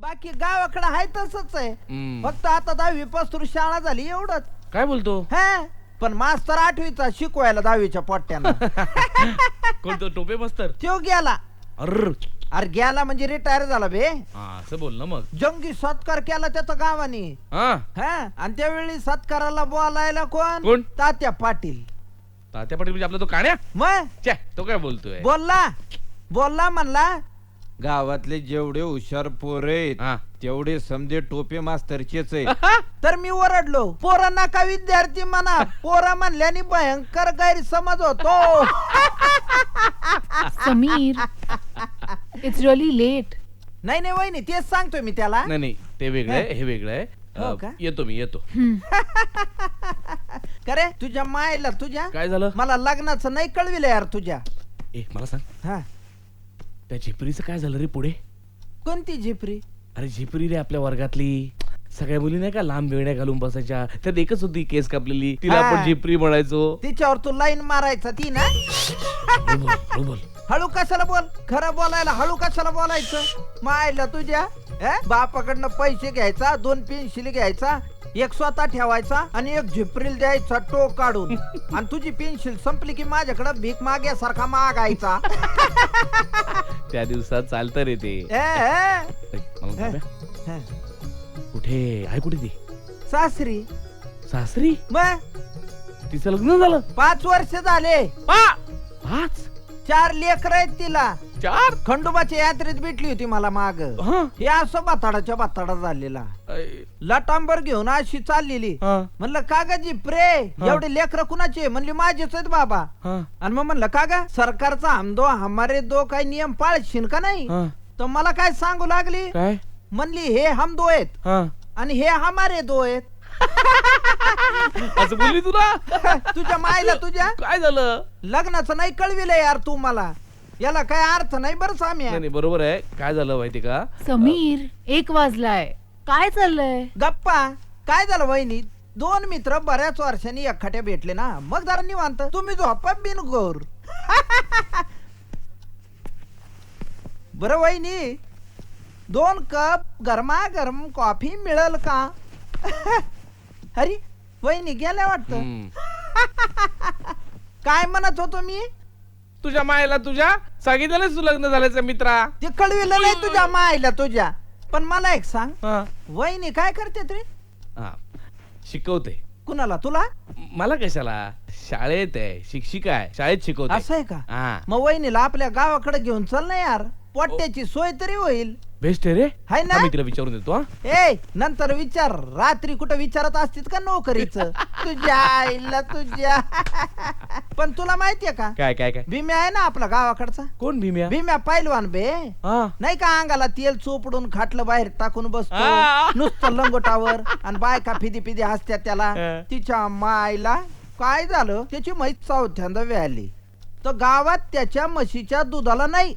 बाकी गावाकडे आहे तसंच आहे. फक्त आता 10वी पासून शाळा झाली एवढंच. काय बोलतो? हा पण मास्तर 8वीचा शिकवायला 10वीच्या पोट्ट्यानं. कोणतो टोपे मास्तर? तो गेला. अरे अरे गेला म्हणजे रिटायर झाला बे. असं बोल ना मग. जंगी सत्कार केला त्याचा गावाने. हा आणि त्यावेळी सत्काराला बोलायला कोण? कोण? तात्या पाटील. तात्या पाटील म्हणजे आपला तो काण्या? मग छे, तो काय बोलतोय? बोलला म्हणला गावातले जेवढे हुशार पोरं आहेत हा. तेवढे समजे टोपे मास्तरचेच आहे. तर मी ओरडलो, पोरं नका विद्यार्थी म्हणा. पोरं म्हणल्याने भयंकर गैरसमज होतो. Samir, it's really late. नाही नाही वहिनी तेच सांगतोय मी त्याला. नाही ते वेगळं आहे, हे वेगळं आहे. हो का? येतो मी येतो. करे तुझ्या मायला तुझ्या काय झालं? मला लग्नाचं नाही कळविलं यार तुझ्या. ए मला सांग, हा त्या झिपरीचं काय झालं रे पुढे? कोणती झिपरी? अरे झिपरी रे, आपल्या वर्गातली सगळ्या मुली नाही का लांब वेण्या घालून बसायच्या, त्यात एकच होती केस कापलेली, तिला हा. आपण झिपरी म्हणायचो. तिच्यावर तू लाईन मारायचा ती ना. बोल बोल. हळू कशाला बोल, खरं बोलायला हळू कशाला बोलायचं? मायला तुझ्या बापाकडनं पैसे घ्यायचा, 2 पेन्सिल घ्यायचा, एक स्वतः ठेवायचा आणि एक झिपरील द्यायचा टोक काढून. आणि तुझी पेन्सिल संपली की माझ्याकडे भीक माग्यासारखा मागायचा. त्या दिवसात चालतं रे ते. मला सांग बे, कुठे आहे, कुठे ती सासरी. सासरी? मग तिचं लग्न झालं? 5 वर्ष झाले. 5? 4 लेकर आहेत तिला. 4? खंडोबाच्या यात्रेत भेटली होती मला माग. हे असं बाताडाच्या बाताडा झालेला, लटांबर घेऊन अशी चाललेली. म्हणलं का ग जिप्रे, एवढे लेकर कुणाचे? म्हणली माझेच आहेत बाबा. आणि मग म्हणलं का ग, सरकारचा हम दो हमारे दो काही नियम पाळशील का नाही? तर मला काय सांगू लागली, काय म्हणली हे हम दो आहेत आणि हे हमारे दो आहेत. असं बोलली तुला? तुझ्या मायला तुझ्या काय झालं? लग्नाचं नाही कळविलं यार तू मला. याला काय अर्थ नाही बरं साम्या. नाही बरोबर आहे. काय झालं माहिती का समीर, 1 वाजलाय. काय चाललंय? गप्पा. काय झालं वहिनी, 2 मित्र बऱ्याच वर्षांनी एकखाट्या भेटले ना, मग जरा निवांत. तुम्ही झोपा बिन गोर. बरं वहिनी, 2 कप गरमागरम कॉफी मिळेल का? अरे वहिनी गेल्या वाटतं. काय म्हणत होतो मी? तुझ्या मायला तुझ्या सांगितलं तू लग्न झाल्याचं मित्रा. ते कळविलं नाही तुझ्या मायला तुझ्या. पण मला एक सांग, वहिनी काय करते रे? शिकवते. कुणाला? तुला? मला कशाला, शाळेत आहे, शिक्षिका आहे, शाळेत शिकवते. असं आहे का? मग वहिनीला आपल्या गावाकडे घेऊन चल ना यार, पोट्याची सोय तरी होईल. बेस्ट आहे रे. हाय ना? मी तिला विचारून देतो. नंतर विचार. रात्री कुठं विचारत असतीत का नोकरीचं? तुझ्या आईला तुझ्या. पण तुला माहितीये का, काय काय काय? भीम्या आहे ना आपला गावाकडचा. कोण भीम्या? भीम्या पैलवान बे. नाही का, अंगाला तेल चोपडून खाटलं बाहेर टाकून बसतो नुसतं लंगोटावर, आणि बायका फिदी फिदी हसत्या त्याला. तिच्या मायला काय झालं, त्याची म्हैस चौथ्यांदा व्याली. तर गावात त्याच्या म्हशीच्या दुधाला नाही,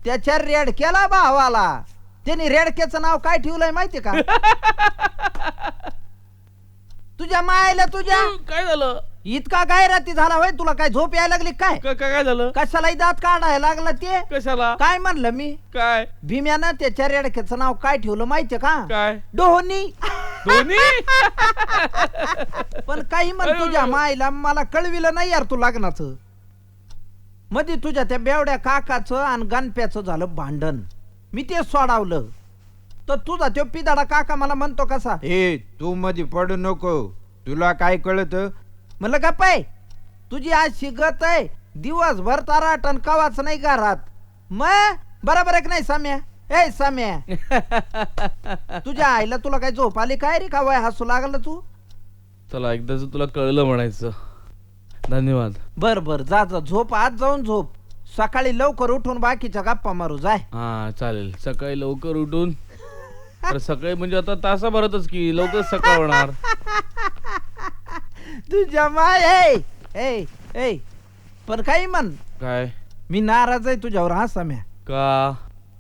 त्याच्या रेडक्याला भावाला. त्याने रेडक्याचं नाव काय ठेवलंय माहितीये का? तुझ्या मायला तुझ्या. काय झालं? इतका गायराती झाला होय तुला? काय झोप यायला लागली काय? काय झालं? कशाला दात काढायला लागला ते? कशाला? काय म्हणलं मी? काय? भीम्यानं त्याच्या रेडक्याचं नाव काय ठेवलं माहितीये का? काय? डोहनी. दोन्ही? पण काही म्हण तुझ्या मायला, मला कळविलं नाही यार तू लग्नाचं. मध्ये तुझ्या त्या बेवड्या काकाचं आणि गणप्याचं झालं भांडण. मी ते सोडावलं. तर तुझा तो पिदाडा काका मला म्हणतो कसा, तू मध्ये पडू नको, तुला काय कळत? म्हणलं का पाय, तुझी आज शिकत आहे दिवसभर तारा टन कवाच नाही घरात. मग बरोबर आहे की नाही साम्या? साम्या, तुझ्या आईला तुला काय झोप आली काय रे? का वय हसू लागलं तू? चला एकदाच तुला कळलं म्हणायचं. धन्यवाद. बर बर, जा जा झोप, आज जाऊन झोप. सकाळी लवकर उठून बाकीच्या गप्पा मारू जाय. चालेल. सकाळी लवकर उठून. सकाळी म्हणजे आता तासाभरातच की, लवकर सकाळ होणार. तुझ्या माय. पण काही म्हण, काय? मी नाराज आहे तुझ्यावर. हा साम्या, का?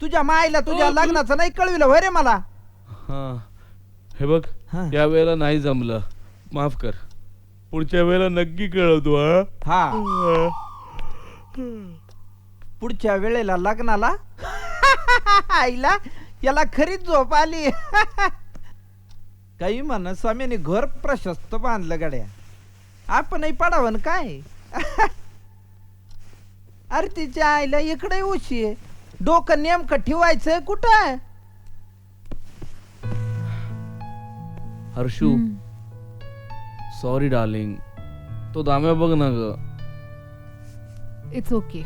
तुझ्या मायला तुझ्या लग्नाचं नाही कळविलं होय रे मला. हे बघ, या वेळेला नाही जमलं, माफ कर. पुढच्या वेळेला नक्की कळवतो. हा, पुढच्या वेळेला लग्नाला. आईला याला खरीच झोप आली. काही म्हण स्वामीने घर प्रशस्त बांधलं गड्या, आपणही पडावं न काय. अरे तिच्या आईला इकडे उशी आहे, डोकं नेमकं ठेवायचं कुठं. Harshu, sorry darling. तो दाम्या बघ ना ग. It's okay.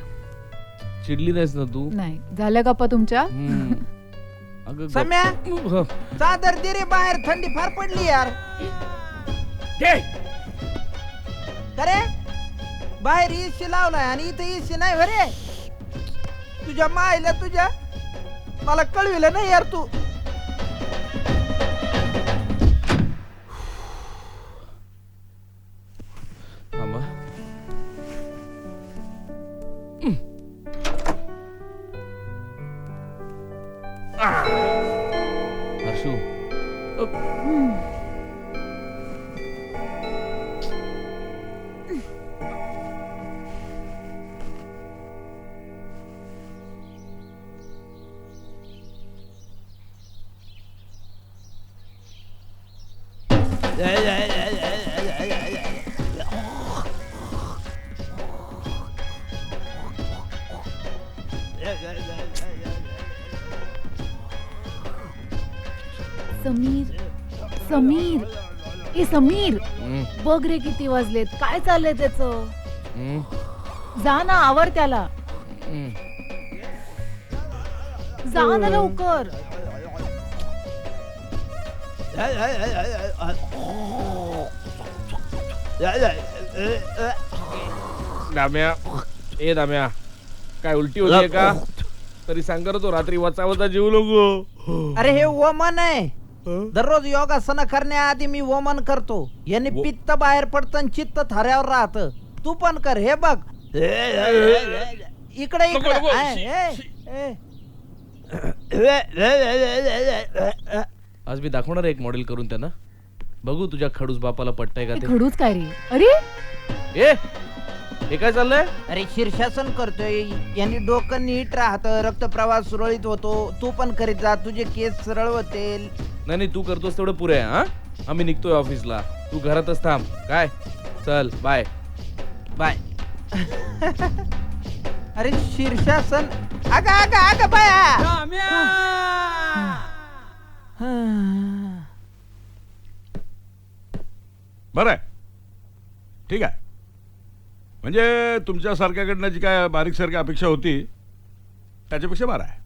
चिडली नाहीस ना तू? नाही झाल्या गप्पा तुमच्या? अगं सम्या, चादर दे रे बाहेर, थंडी फार पडली यार. अरे बाहेर इशी लावलाय आणि इथे इशी नाही भरे. तुझ्या मायला तुझ्या मला कळविलं नाही यार तू. थांबा. हर्षू, समीर, समीर, ए समीर, बघ रे किती वाजलेत. काय चाललंय त्याच? जा ना, आवर त्याला. जा ना लवकर. दाम्या, ए दाम्या, काय उलटी होतीये का? तरी सांग तो रात्री वाचा वाचा जीव नको. अरे हे वमन आहे. दररोज योगासन करण्याआधी मी वमन करतो. याने पित्त बाहेर पडतं आणि चित्त थाऱ्यावर राहत. तू पण कर. हे बघ इकडे इकडे. आज मी दाखवणार एक मॉडेल करून त्यांना. बघू तुझ्या खडूस बापाला पटतंय का ते. खडूच काय रे? अरे ए, हे काय चाललंय? अरे शीर्षासन करतोय. यांनी डोकं नीट राहत, रक्तप्रवाह सुरळीत होतो. तू पण करीत जा, तुझे केस सरळ होतील. नाही नाही, तू करतोस तेवढं पुरे आहे. हा, आम्ही निघतोय ऑफिसला. तू घरातच थांब. काय? चल बाय बाय. अरे शीर्षासन. अग अग अग बाया. बरं आहे, ठीक आहे. म्हणजे तुमच्यासारख्याकडनं जी काय बारीक सारखी अपेक्षा होती त्याच्यापेक्षा बरं आहे.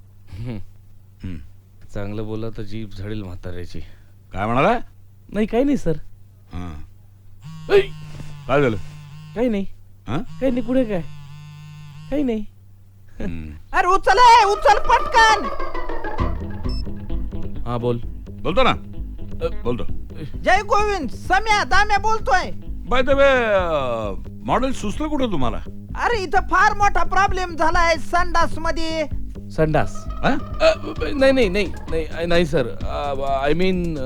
चांगलं बोला तर जीभ झडेल म्हाताऱ्याची. काय म्हणाला? नाही काही नाही सर. हां, काय झालं? काही नाही. हां? काही नाही. पुढे काय? काही नाही. अरे उचल उचल पटकन. हा बोल. बोलतो ना, बोलतो. जय गोविंद. सम्या दाम्या बोलतोय. बाय द वे, मॉडेल सुचलं कुठं तुम्हाला? अरे इथं फार मोठा प्रॉब्लेम झालाय संडास मध्ये. संडास? हां? नाही नाही नाही नाही नाही sir. I mean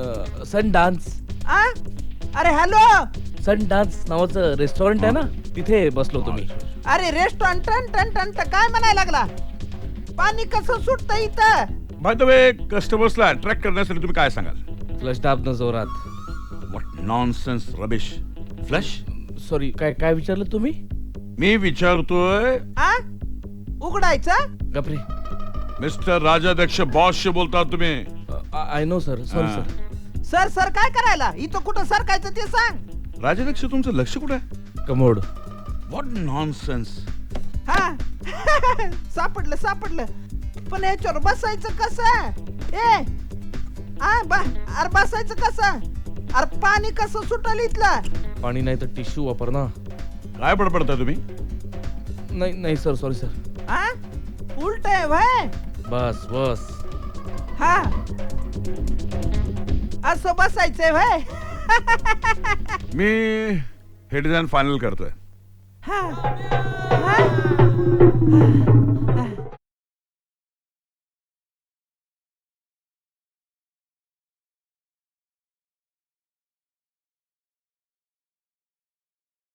sun dance. अरे हॅलो. सन डान्स नावाचं रेस्टॉरंट आहे ना, तिथे बसलो तुम्ही. अरे रेस्टॉरंट काय म्हणायला लागला? पाणी कसं सुटतं इथं? बाय द वे, कस्टमर्सला अट्रॅक्ट करण्यासाठी तुम्ही काय सांगाल? फ्लश दाबनं जोरात. What nonsense rubbish. Flush? Sorry, काय काय विचारलं तुम्ही? मी विचारतोय. उघडायचं? गपरे. मिस्टर राजाध्यक्ष बॉसशी बोलता तुम्ही? I know sir. सॉरी हां. सर. सर काय करायला इथं? कुठं सरकायचं ते सांग. राजाध्यक्ष, तुमचं लक्ष कुठे आहे? कमोड. What nonsense. हा. सापडलं. पण याच्यावर बसायचं कसं? अरे बसायचं कसं? अरे पाणी कसं सुटल इथलं? पाणी नाही तर टिश्यू वापर ना. काय बडबडताय तुम्ही? नाही नाही सर, सॉरी सर. उलट आहे भाई. बस बस. हा, असं बसायचंय भाई. मी हे डिझाईन फायनल करतोय. हा.